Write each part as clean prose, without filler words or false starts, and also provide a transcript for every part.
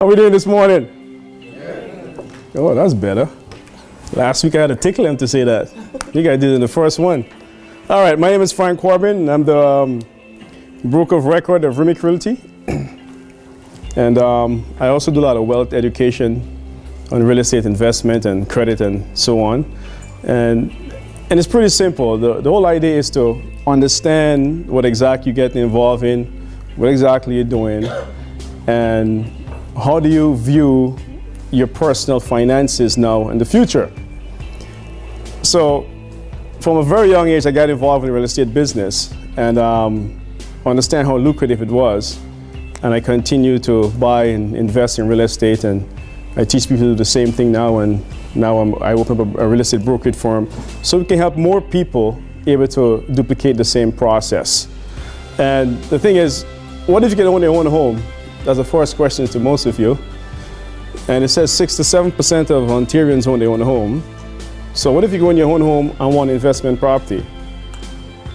How are we doing this morning? Yeah. Oh, that's better. Last week I had to tickle him to say that. You guys did it in the first one. All right, my name is Corbin, and I'm the broker of record of REMIC Realty. And I also do a lot of wealth education on real estate investment and credit and so on. And it's pretty simple. The whole idea is to understand what exactly you're getting involved in, what exactly you're doing, and how do you view your personal finances now and the future. So from a very young age, I got involved in the real estate business and understand how lucrative it was. And I continue to buy and invest in real estate, and I teach people to do the same thing now. And now I open up a real estate brokerage firm so we can help more people able to duplicate the same process. And the thing is, what if you can own your own home? That's the first question to most of you. And it says 6 to 7% of Ontarians own their own home. So what if you go in your own home and want investment property?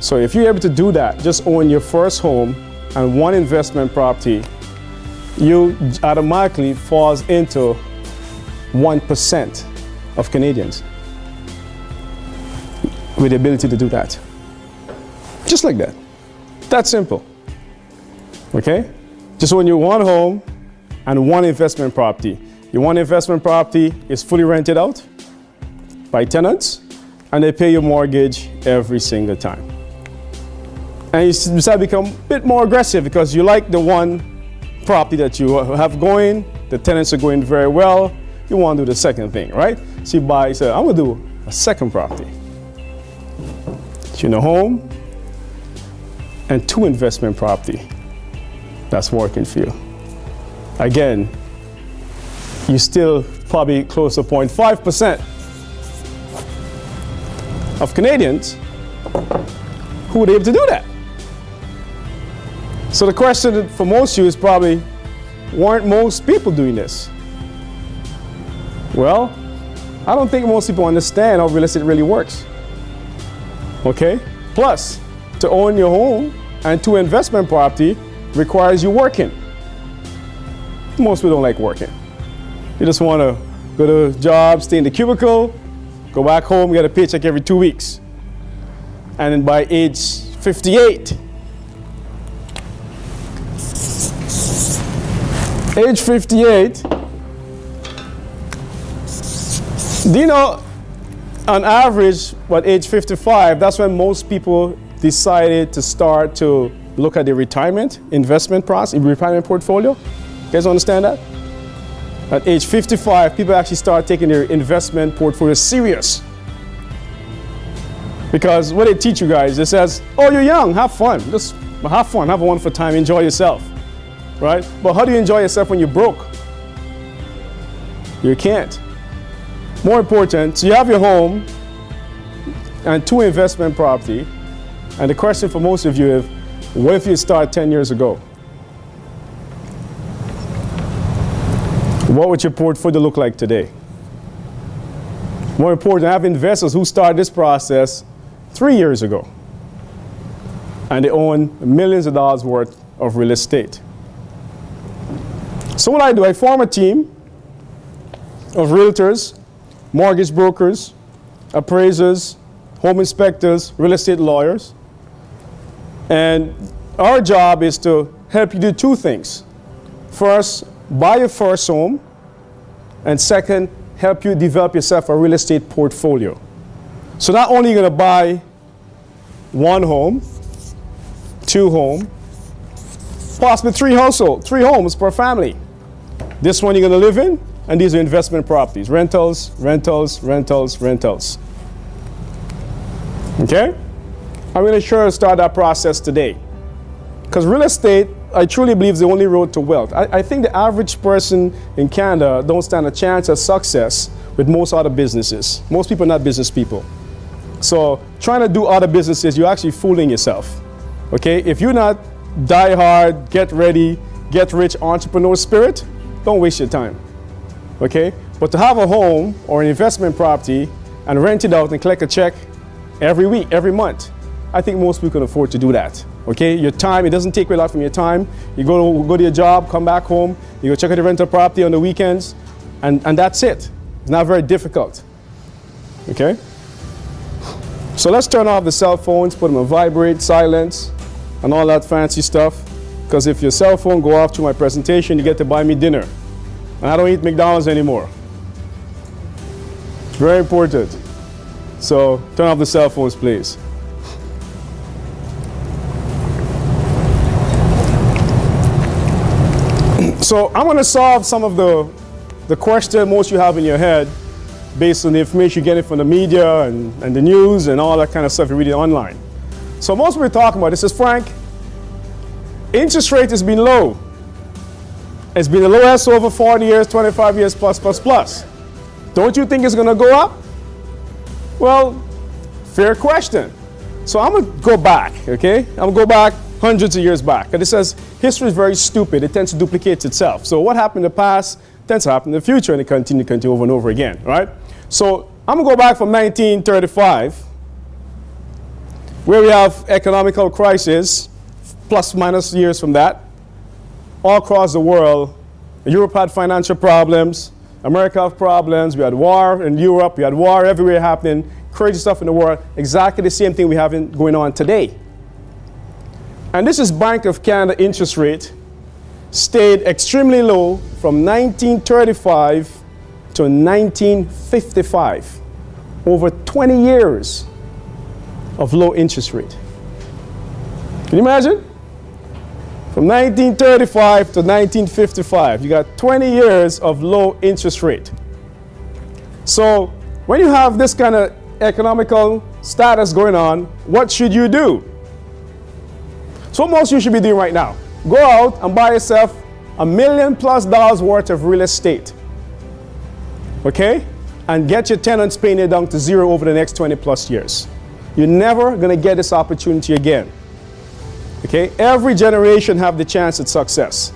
So if you're able to do that, just own your first home and one investment property, you automatically falls into 1% of Canadians with the ability to do that. Just like that. That's simple. Okay? Just own your one home and one investment property. Your one investment property is fully rented out by tenants, and they pay your mortgage every single time. And you decide to become a bit more aggressive because you like the one property that you have going, the tenants are going very well, you want to do the second thing, right? So you say, I'm going to do a second property. So in a home and two investment property. That's working for you. Again, you still probably close to 0.5% of Canadians who would be able to do that. So the question for most of you is probably, weren't most people doing this? Well, I don't think most people understand how real estate really works. Okay? Plus, to own your home and two investment property requires you working. Most people don't like working. You just want to go to a job, stay in the cubicle, go back home, get a paycheck every 2 weeks. And then by age 58, do you know, on average, at age 55, that's when most people decided to start to look at the retirement investment process, retirement portfolio. You guys understand that? At age 55, people actually start taking their investment portfolio serious. Because what they teach you guys, it says, oh, you're young, have fun. Just have fun, have a wonderful time, enjoy yourself. Right? But how do you enjoy yourself when you're broke? You can't. More important, so you have your home and two investment property. And the question for most of you is, what if you start 10 years ago? What would your portfolio look like today? More important, I have investors who started this process 3 years ago. And they own millions of dollars worth of real estate. So what I do, I form a team of realtors, mortgage brokers, appraisers, home inspectors, real estate lawyers. And our job is to help you do two things. First, buy your first home. And second, help you develop yourself a real estate portfolio. So not only are you going to buy one home, two homes, possibly three homes per family. This one you're going to live in, and these are investment properties. Rentals, rentals, rentals, rentals. Okay? I'm going to start that process today. Because real estate, I truly believe, is the only road to wealth. I think the average person in Canada don't stand a chance at success with most other businesses. Most people are not business people. So trying to do other businesses, you're actually fooling yourself. Okay? If you're not die hard, get ready, get rich entrepreneur spirit, don't waste your time. Okay? But to have a home or an investment property and rent it out and collect a check every week, every month, I think most people can afford to do that. Okay, your time, it doesn't take away a lot from your time. You go to your job, come back home, you go check out the rental property on the weekends, and that's it. It's not very difficult. Okay? So let's turn off the cell phones, put them on vibrate, silence, and all that fancy stuff. Because if your cell phone go off to my presentation, you get to buy me dinner. And I don't eat McDonald's anymore. Very important. So turn off the cell phones, please. So I'm going to solve some of the question most you have in your head based on the information you're getting from the media and the news and all that kind of stuff you're reading online. So most people are talking about this is, Frank, interest rate has been low. It's been the lowest over 40 years, 25 years plus. Don't you think it's going to go up? Well, fair question. So I'm going to go back, okay? I'm going to go back hundreds of years back. And it says history is very stupid. It tends to duplicate itself. So what happened in the past tends to happen in the future, and it continue over and over again, right? So I'm going to go back from 1935, where we have economical crisis, plus minus years from that, all across the world. Europe had financial problems. America had problems. We had war in Europe. We had war everywhere happening. Crazy stuff in the world. Exactly the same thing we have going on today. And this is Bank of Canada interest rate. Stayed extremely low from 1935 to 1955. Over 20 years of low interest rate. Can you imagine? From 1935 to 1955, you got 20 years of low interest rate. So when you have this kind of economical status going on, what should you do? So what most of you should be doing right now, go out and buy yourself $1 million+ worth of real estate. Okay? And get your tenants paying it down to zero over the next 20+ years. You're never going to get this opportunity again. Okay? Every generation have the chance at success.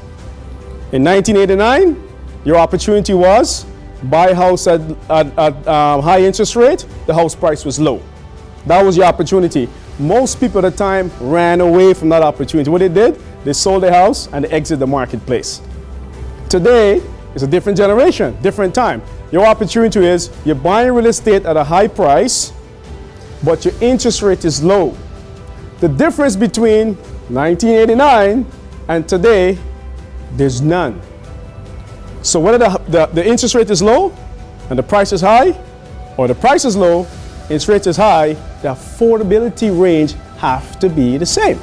In 1989, your opportunity was buy a house at high interest rate. The house price was low. That was your opportunity. Most people at the time ran away from that opportunity. What they did, they sold their house and they exited the marketplace. Today, it's a different generation, different time. Your opportunity is you're buying real estate at a high price, but your interest rate is low. The difference between 1989 and today, there's none. So whether the interest rate is low and the price is high, or the price is low, interest rate is high, the affordability range have to be the same.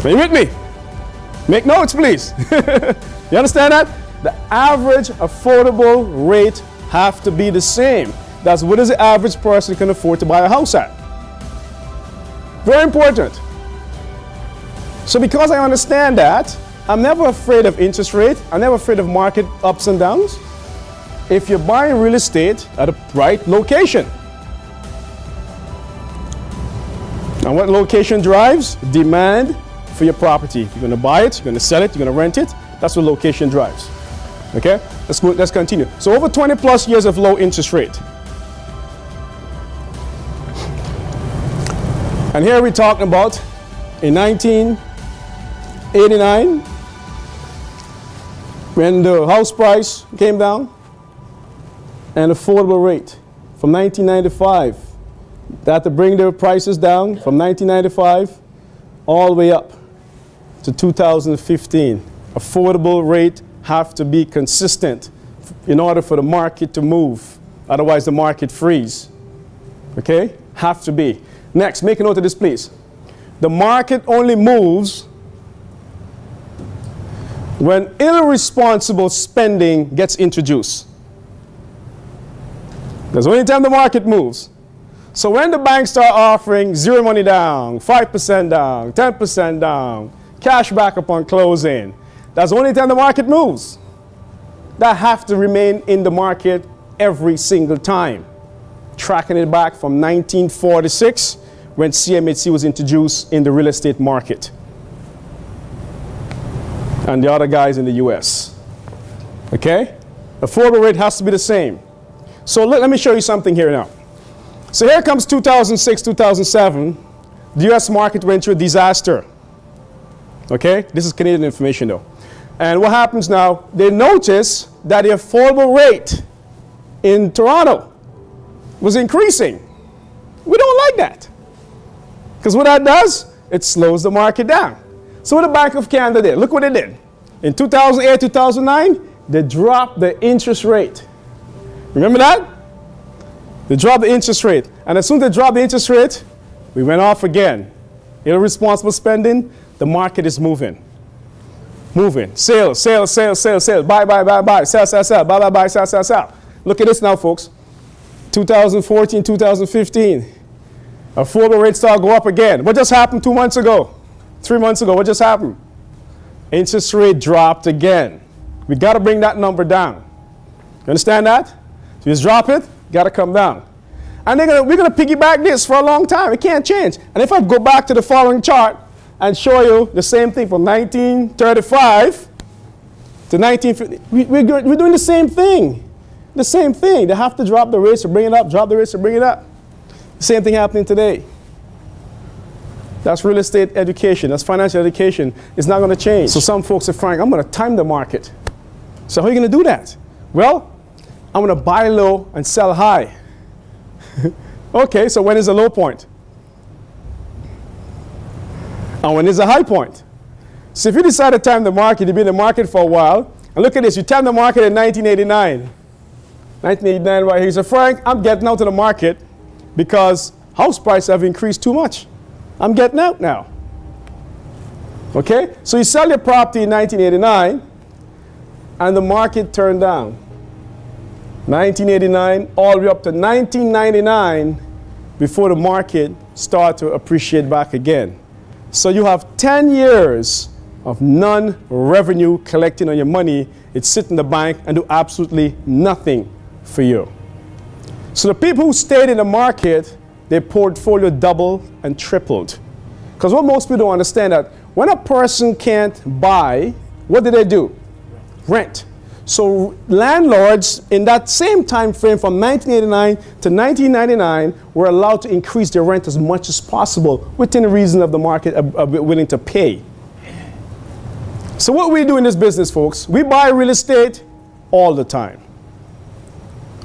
Are you with me? Make notes, please. You understand that? The average affordable rate have to be the same. That's what is the average person can afford to buy a house at. Very important. So because I understand that, I'm never afraid of interest rate. I'm never afraid of market ups and downs. If you're buying real estate at a right location. And what location drives? Demand for your property. You're going to buy it, you're going to sell it, you're going to rent it. That's what location drives. Okay? Let's continue. So over 20+ years of low interest rate. And here we're talking about in 1989, when the house price came down, and affordable rate from 1995. That to bring the prices down from 1995 all the way up to 2015. Affordable rate have to be consistent in order for the market to move. Otherwise the market freeze. Okay? Have to be. Next, make a note of this, please. The market only moves when irresponsible spending gets introduced. That's the only time the market moves. So when the banks start offering zero money down, 5% down, 10% down, cash back upon closing, that's the only time the market moves. That have to remain in the market every single time. Tracking it back from 1946 when CMHC was introduced in the real estate market. And the other guys in the US. Okay? Affordable rate has to be the same. So let me show you something here now. So here comes 2006, 2007. The U.S. market went through a disaster. Okay? This is Canadian information though. And what happens now, they notice that the affordable rate in Toronto was increasing. We don't like that. Because what that does, it slows the market down. So what the Bank of Canada did, look what they did. In 2008, 2009, they dropped the interest rate. Remember that? They dropped the interest rate. And as soon as they dropped the interest rate, we went off again. Irresponsible spending, the market is moving. Moving. Sell, sell, sell, sell, sell. Buy, buy, buy, buy. Sell, sell, sell. Buy, buy, buy, sell, sell, sell. Look at this now, folks. 2014, 2015. Affordable rates start to go up again. What just happened 2 months ago? 3 months ago, what just happened? Interest rate dropped again. We got to bring that number down. You understand that? So you just drop it, got to come down. And we're going to piggyback this for a long time. It can't change. And if I go back to the following chart and show you the same thing from 1935 to 1950, we're doing the same thing. The same thing. They have to drop the rates to bring it up, drop the rates to bring it up. The same thing happening today. That's real estate education. That's financial education. It's not going to change. So some folks say, Frank, I'm going to time the market. So how are you going to do that? Well, I'm going to buy low and sell high. Okay, so when is the low point? And when is the high point? So if you decide to time the market, you've been in the market for a while, and look at this, you time the market in 1989. 1989 right here. You say, Frank, I'm getting out of the market because house prices have increased too much. I'm getting out now. Okay? So you sell your property in 1989, and the market turned down. 1989 all the way up to 1999 before the market started to appreciate back again. So you have 10 years of non-revenue collecting on your money. It's sit in the bank and do absolutely nothing for you. So the people who stayed in the market, their portfolio doubled and tripled. Because what most people don't understand that when a person can't buy, what do? Rent. So landlords in that same time frame from 1989 to 1999 were allowed to increase their rent as much as possible within the reason of the market willing to pay. So what we do in this business, folks, we buy real estate all the time.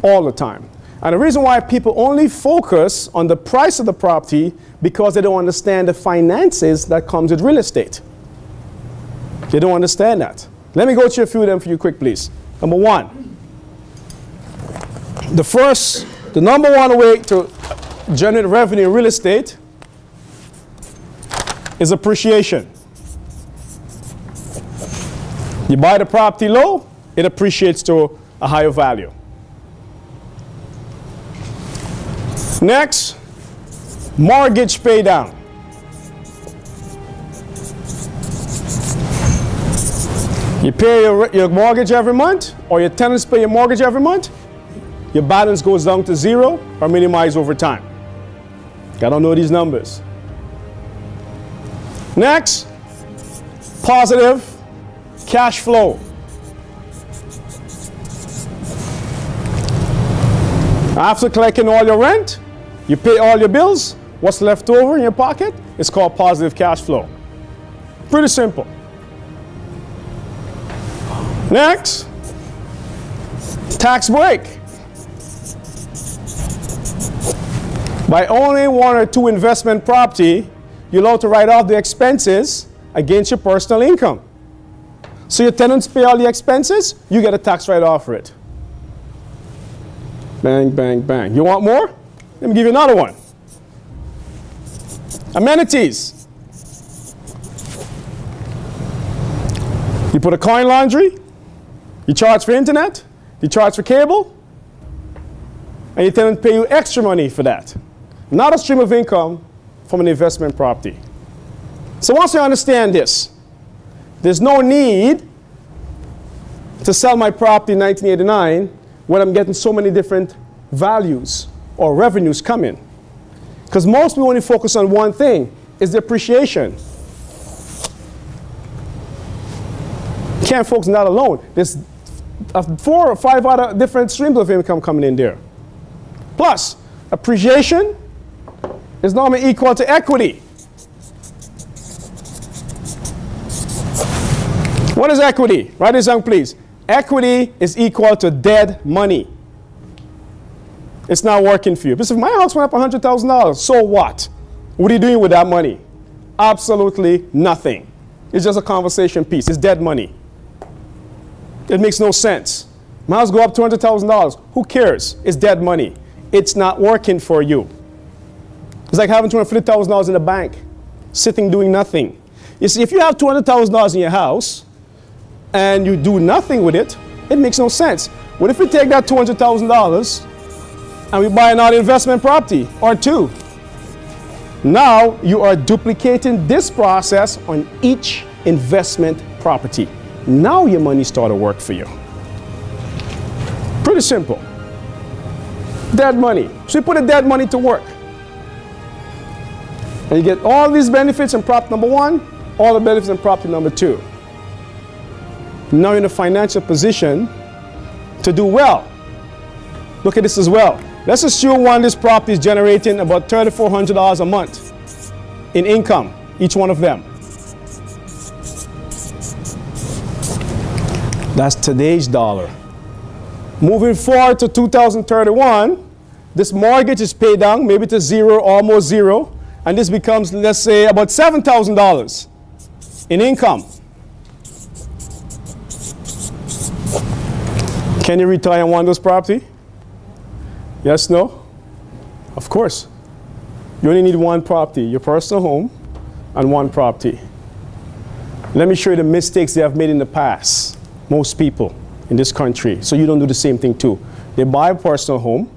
All the time. And the reason why people only focus on the price of the property because they don't understand the finances that comes with real estate. They don't understand that. Let me go through a few of them for you quick, please. Number one, the number one way to generate revenue in real estate is appreciation. You buy the property low, it appreciates to a higher value. Next, mortgage pay down. You pay your mortgage every month, or your tenants pay your mortgage every month, your balance goes down to zero or minimized over time. Gotta know these numbers. Next, positive cash flow. After collecting all your rent, you pay all your bills, what's left over in your pocket is called positive cash flow. Pretty simple. Next, tax break. By owning one or two investment property, you're allowed to write off the expenses against your personal income. So your tenants pay all the expenses, you get a tax write-off for it. Bang, bang, bang. You want more? Let me give you another one. Amenities. You put a coin laundry, you charge for internet, you charge for cable, and your tenant pay you extra money for that. Not a stream of income from an investment property. So once you understand this, there's no need to sell my property in 1989 when I'm getting so many different values or revenues coming. Because most people only focus on one thing, is the appreciation. You can't focus on that alone. There's 4 or 5 other different streams of income coming in there. Plus, appreciation is normally equal to equity. What is equity? Write this down, please. Equity is equal to dead money. It's not working for you. But if my house went up $100,000, so what? What are you doing with that money? Absolutely nothing. It's just a conversation piece. It's dead money. It makes no sense. My house go up $200,000. Who cares? It's dead money. It's not working for you. It's like having $250,000 in the bank, sitting doing nothing. You see, if you have $200,000 in your house and you do nothing with it, it makes no sense. What if we take that $200,000 and we buy another investment property or two? Now you are duplicating this process on each investment property. Now your money started to work for you. Pretty simple. Dead money. So you put the dead money to work. And you get all these benefits in property number one, all the benefits in property number two. Now you're in a financial position to do well. Look at this as well. Let's assume one of these properties is generating about $3,400 a month in income, each one of them. That's today's dollar. Moving forward to 2031, this mortgage is paid down maybe to zero, almost zero, and this becomes, let's say, about $7,000 in income. Can you retire on one of those property? Yes, no? Of course. You only need one property, your personal home, and one property. Let me show you the mistakes they have made in the past, most people in this country, so you don't do the same thing too. They buy a personal home,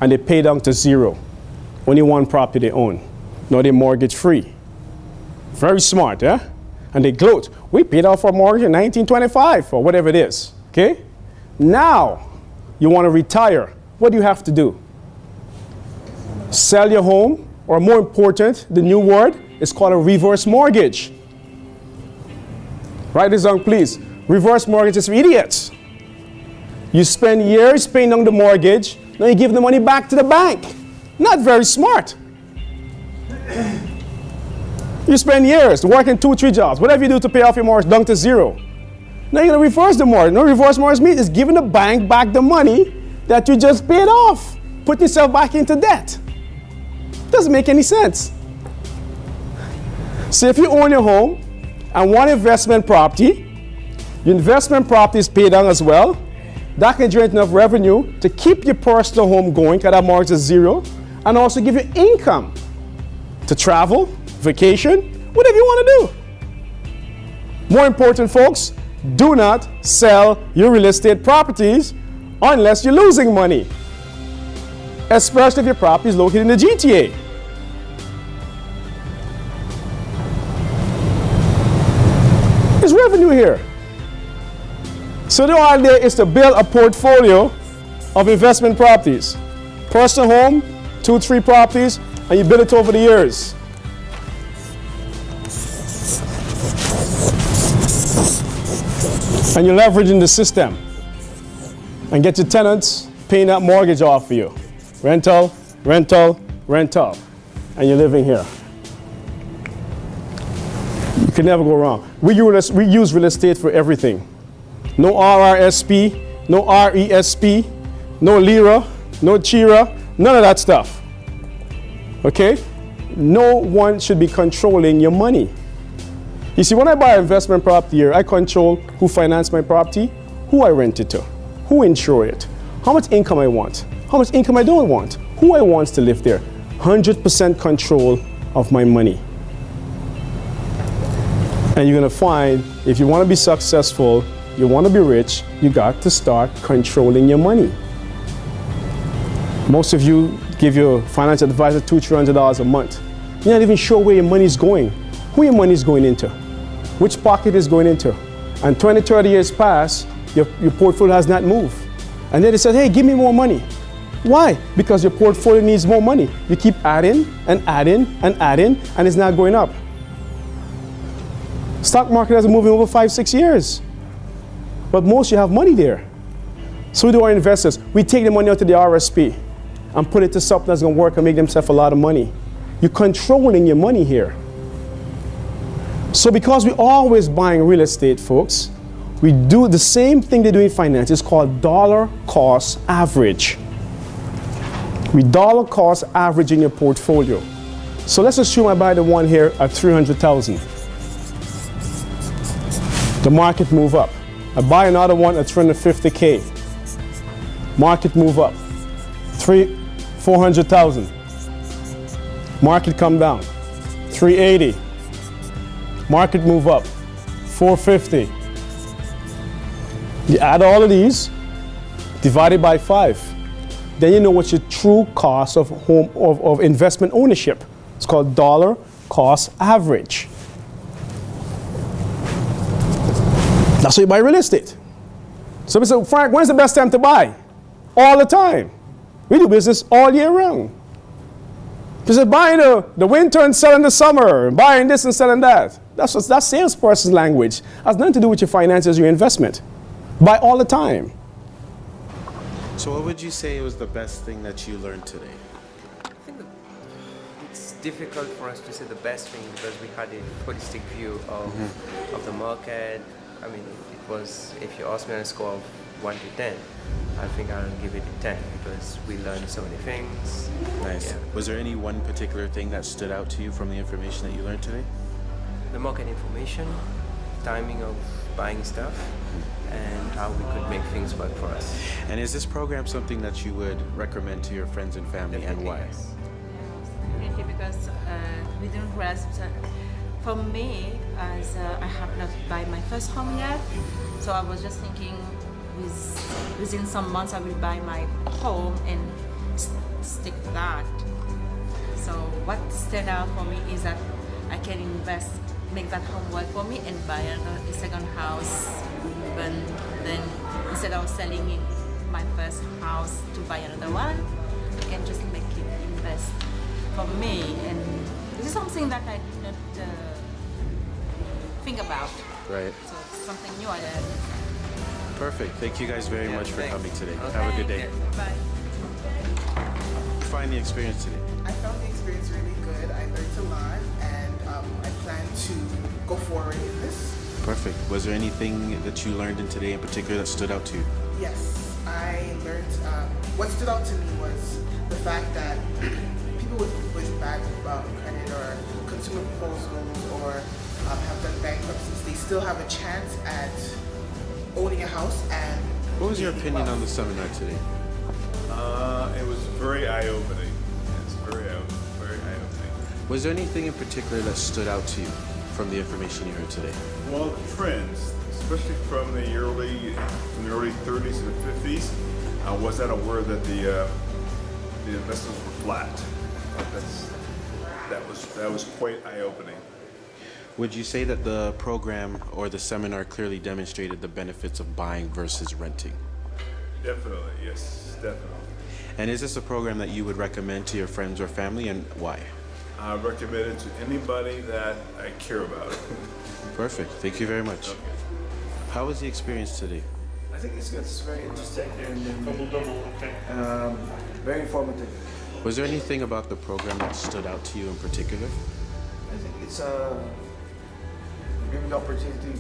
and they pay down to zero. Only one property they own. Now they're mortgage free. Very smart, eh? And they gloat. We paid off our mortgage in 1925 or whatever it is, okay? Now you want to retire. What do you have to do? Sell your home, or more important, the new word is called a reverse mortgage. Write this down, please. Reverse mortgage is for idiots. You spend years paying down the mortgage, now you give the money back to the bank. Not very smart. You spend years working 2-3 jobs, whatever you do to pay off your mortgage, down to zero. Now you're going to reverse the mortgage. No, reverse mortgage means is giving the bank back the money that you just paid off. Put yourself back into debt. Doesn't make any sense. So if you own your home and one investment property, your investment property is paid down as well. That can generate enough revenue to keep your personal home going, because that mortgage is zero, and also give you income to travel, vacation, whatever you want to do. More important, folks, do not sell your real estate properties unless you're losing money, especially if your property is located in the GTA. There's revenue here. So the idea is to build a portfolio of investment properties. Personal home, 2-3 properties, and you build it over the years. And you're leveraging the system. And get your tenants paying that mortgage off for you. Rental, rental, rental. And you're living here. You can never go wrong. We use real estate for everything. No RRSP, no RESP, no LIRA, no CHIRA, none of that stuff. Okay? No one should be controlling your money. You see, when I buy an investment property here, I control who financed my property, who I rent it to, who insure it, how much income I want, how much income I don't want, who I want to live there. 100% control of my money. And you're going to find, if you want to be successful, you want to be rich, you got to start controlling your money. Most of you give your financial advisor $200-300 a month. You're not even sure where your money is going, who your money is going into, which pocket is going into. And 20-30 years pass, your portfolio has not moved. And then they said, hey, give me more money. Why? Because your portfolio needs more money. You keep adding and adding and adding, and it's not going up. Stock market hasn't moved in over 5-6 years. But most you have money there. So we do our investors. We take the money out to the RSP and put it to something that's going to work and make themselves a lot of money. You're controlling your money here. So because we're always buying real estate, folks, we do the same thing they do in finance. It's called dollar cost average. We dollar cost average in your portfolio. So let's assume I buy the one here at 300,000. The market move up. I buy another one at 350K. Market move up. 400,000. Market come down. 380. Market move up. 450. You add all of these, divided by 5. Then you know what's your true cost of investment ownership. It's called dollar cost average. That's why you buy real estate. So we say, Frank, when's the best time to buy? All the time. We do business all year round. We say buying the winter and selling the summer, and buying this and selling that. That's salesperson's language. It has nothing to do with your finances, your investment. Buy all the time. So what would you say was the best thing that you learned today? I think it's difficult for us to say the best thing because we had a holistic view of the market. I mean, it was, if you ask me on a score of 1 to 10, I think I'll give it a 10 because we learned so many things. Nice. Yeah. Was there any one particular thing that stood out to you from the information that you learned today? The market information, timing of buying stuff, and how we could make things work for us. And is this program something that you would recommend to your friends and family, and why? Yes. Definitely, because we didn't grasp that. For me, as I have not buy my first home yet, so I was just thinking within some months I will buy my home and stick to that. So what stand out for me is that I can invest, make that home work for me and buy a second house. Even then, instead of selling in my first house to buy another one, I can just make it invest for me. And this is something that I did not think about. Right. So it's something new I learned. Perfect. Thank you guys very much for thanks. coming today. Okay. Have a good day. Bye. Find the experience today. I found the experience really good. I learned a lot, and I plan to go forward in this. Perfect. Was there anything that you learned in today in particular that stood out to you? Yes, I learned. What stood out to me was the fact that people with bad credit or consumer proposals or have done bankruptcies, they still have a chance at owning a house. And What was your opinion on the seminar today? It was very eye-opening. It's very eye-opening. Was there anything in particular that stood out to you from the information you heard today? Well, the trends, especially from the early 30s and the 50s, I was not aware that the investments were flat. That was quite eye-opening. Would you say that the program or the seminar clearly demonstrated the benefits of buying versus renting? Definitely, yes, definitely. And is this a program that you would recommend to your friends or family, and why? I recommend it to anybody that I care about. Perfect. Thank you very much. Okay. How was the experience today? I think it's good. It's very interesting and very informative. Was there anything about the program that stood out to you in particular? I think it's giving the opportunity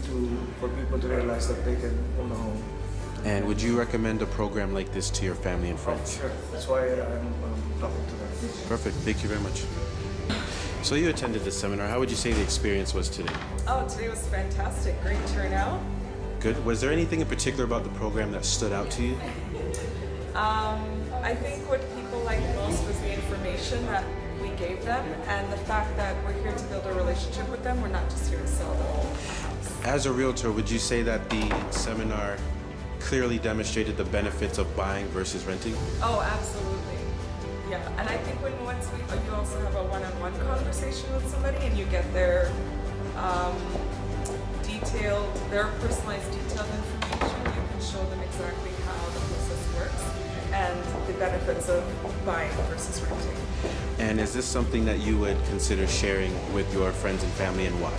for people to realize that they can own a home. And would you recommend a program like this to your family and friends? Sure. That's why I'm talking to them. Perfect. Thank you very much. So you attended this seminar. How would you say the experience was today? Oh, today was fantastic. Great turnout. Good. Was there anything in particular about the program that stood out to you? I think what people liked most was the information that we gave them and the fact that we're here to build a relationship with them. We're not just here to sell them a house. As a realtor, would you say that the seminar clearly demonstrated the benefits of buying versus renting? Oh, absolutely. Yeah, and I think once you also have a one-on-one conversation with somebody and you get their personalized detailed information, you can show them exactly how the process works and the benefits of buying versus renting. And is this something that you would consider sharing with your friends and family, and why?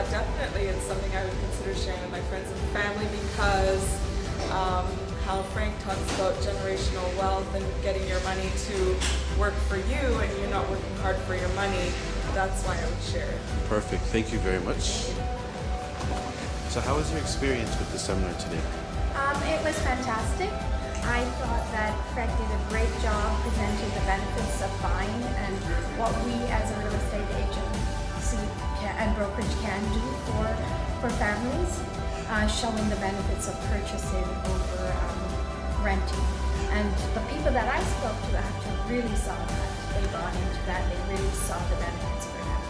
Definitely, it's something I would consider sharing with my friends and family because how Frank talks about generational wealth and getting your money to work for you and you're not working hard for your money, that's why I would share it. Perfect. Thank you very much. So how was your experience with the seminar today? It was fantastic. I thought that Fred did a great job presenting the benefits of buying and what we as a real estate agency and brokerage can do for families, showing the benefits of purchasing over renting. And the people that I spoke to actually really saw that. They bought into that. They really saw the benefits for them.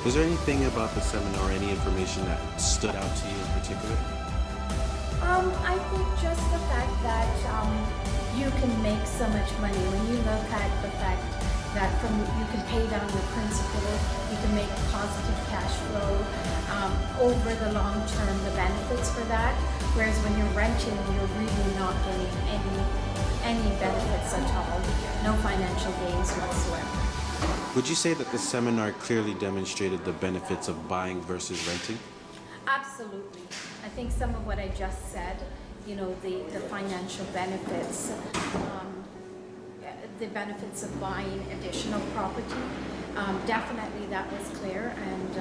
Was there anything about the seminar or any information that stood out to you in particular? I think just the fact that you can make so much money when you look at the fact that you can pay down your principal, you can make positive cash flow over the long term, the benefits for that. Whereas when you're renting, you're really not getting any benefits at all, no financial gains whatsoever. Would you say that the seminar clearly demonstrated the benefits of buying versus renting? Absolutely. I think some of what I just said, you know, the financial benefits, the benefits of buying additional property, definitely that was clear. And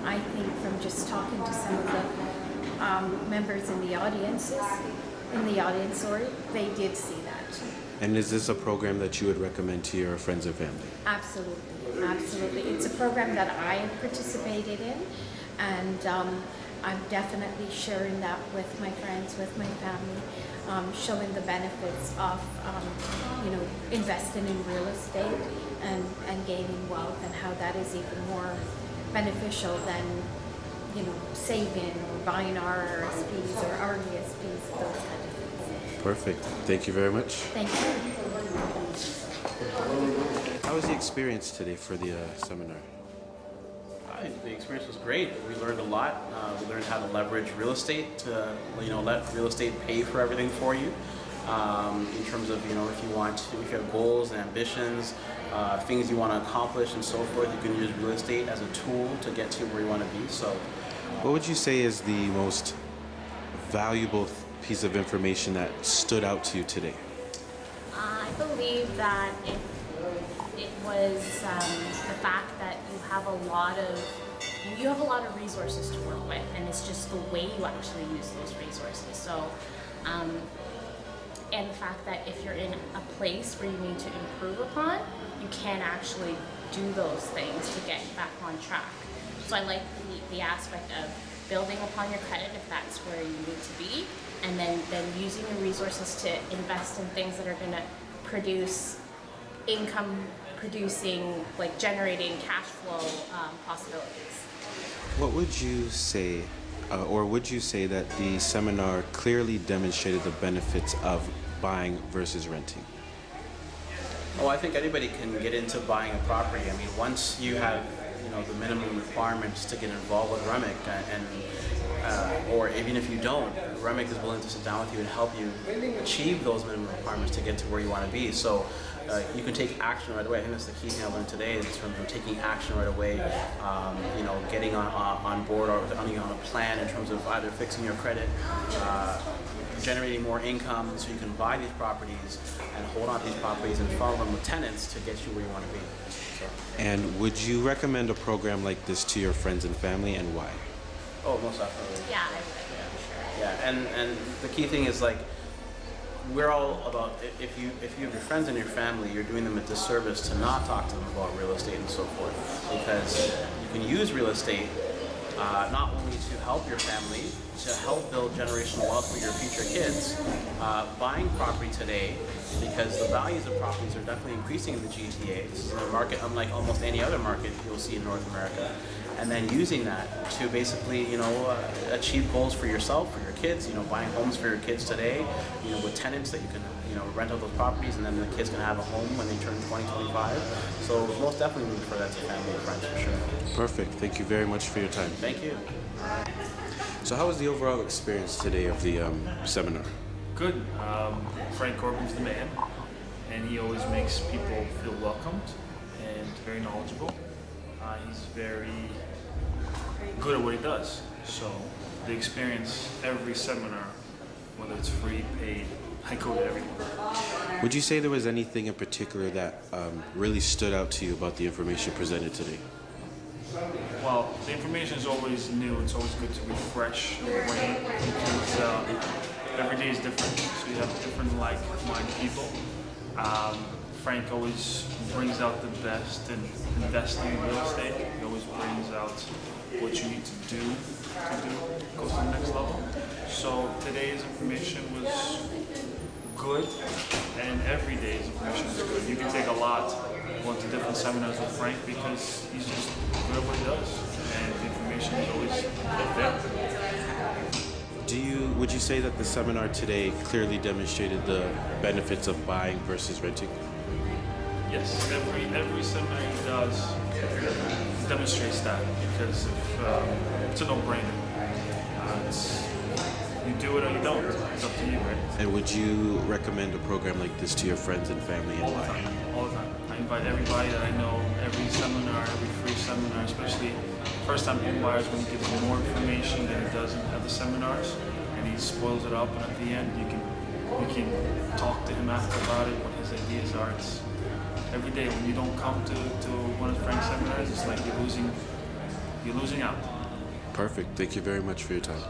I think from just talking to some of the members in the audience, they did see that. And is this a program that you would recommend to your friends and family? Absolutely, absolutely. It's a program that I participated in, and I'm definitely sharing that with my friends, with my family, showing the benefits of, investing in real estate and gaining wealth, and how that is even more beneficial than, saving or buying RRSPs or RESPs, those kind of things. Perfect. Thank you very much. Thank you. How was the experience today for the seminar? The experience was great. We learned a lot. We learned how to leverage real estate to, let real estate pay for everything for you. In terms of, if you have goals and ambitions, things you want to accomplish and so forth, you can use real estate as a tool to get to where you want to be. So, what would you say is the most valuable piece of information that stood out to you today? I believe that it was the fact that you have a lot of resources to work with, and it's just the way you actually use those resources. So, and the fact that if you're in a place where you need to improve upon, you can actually do those things to get back on track. So I like the aspect of building upon your credit if that's where you need to be, and then using your resources to invest in things that are going to produce income producing, like generating cash flow possibilities. What would you say, or would you say that the seminar clearly demonstrated the benefits of buying versus renting? Oh, I think anybody can get into buying a property. I mean, once you have, the minimum requirements to get involved with REMIC, or even if you don't, REMIC is willing to sit down with you and help you achieve those minimum requirements to get to where you want to be. So you can take action right away. I think that's the key thing I learned today, is in terms of taking action right away, getting on board or on a plan in terms of either fixing your credit, generating more income so you can buy these properties and hold on to these properties and follow them with tenants to get you where you want to be. So. And would you recommend a program like this to your friends and family, and why? Oh, most definitely. Yeah, I would. Yeah, and the key thing is, like, we're all about, if you have your friends and your family, you're doing them a disservice to not talk to them about real estate and so forth, because you can use real estate not only to help your family, to help build generational wealth for your future kids, buying property today, because the values of properties are definitely increasing in the GTA. This is a market unlike almost any other market you'll see in North America. And then using that to basically, achieve goals for yourself, for your kids, buying homes for your kids today, with tenants that you can, rent out those properties, and then the kids can have a home when they turn 20, 25. So most definitely we refer that to family and friends for sure. Perfect. Thank you very much for your time. Thank you. So how was the overall experience today of the seminar? Good. Frank Corbin's the man, and he always makes people feel welcomed and very knowledgeable. He's very good at what he does. So the experience, every seminar, whether it's free, paid, I go to everyone. Would you say there was anything in particular that really stood out to you about the information presented today? Well, the information is always new. It's always good to refresh your brain because every day is different. So you have different like-minded people. Frank always brings out the best in investing in real estate. He always brings out what you need to do go to the next level. So today's information was good, and every day's information is good. You can take a lot going to different seminars with Frank because he's just good at what he does, and the information is always there. Would you say that the seminar today clearly demonstrated the benefits of buying versus renting? Yes, every seminar he does demonstrates that because it's a no-brainer. You do it or you don't. It's up to you, right? And would you recommend a program like this to your friends and family, and why? All the time. I invite everybody that I know, every seminar, every free seminar, especially first-time home buyers, when he gives more information than he does at the seminars, and he spoils it up, and at the end you can talk to him after about it, what his ideas are. It's every day when you don't come to one of Frank's seminars, it's like you're losing out. Perfect. Thank you very much for your time.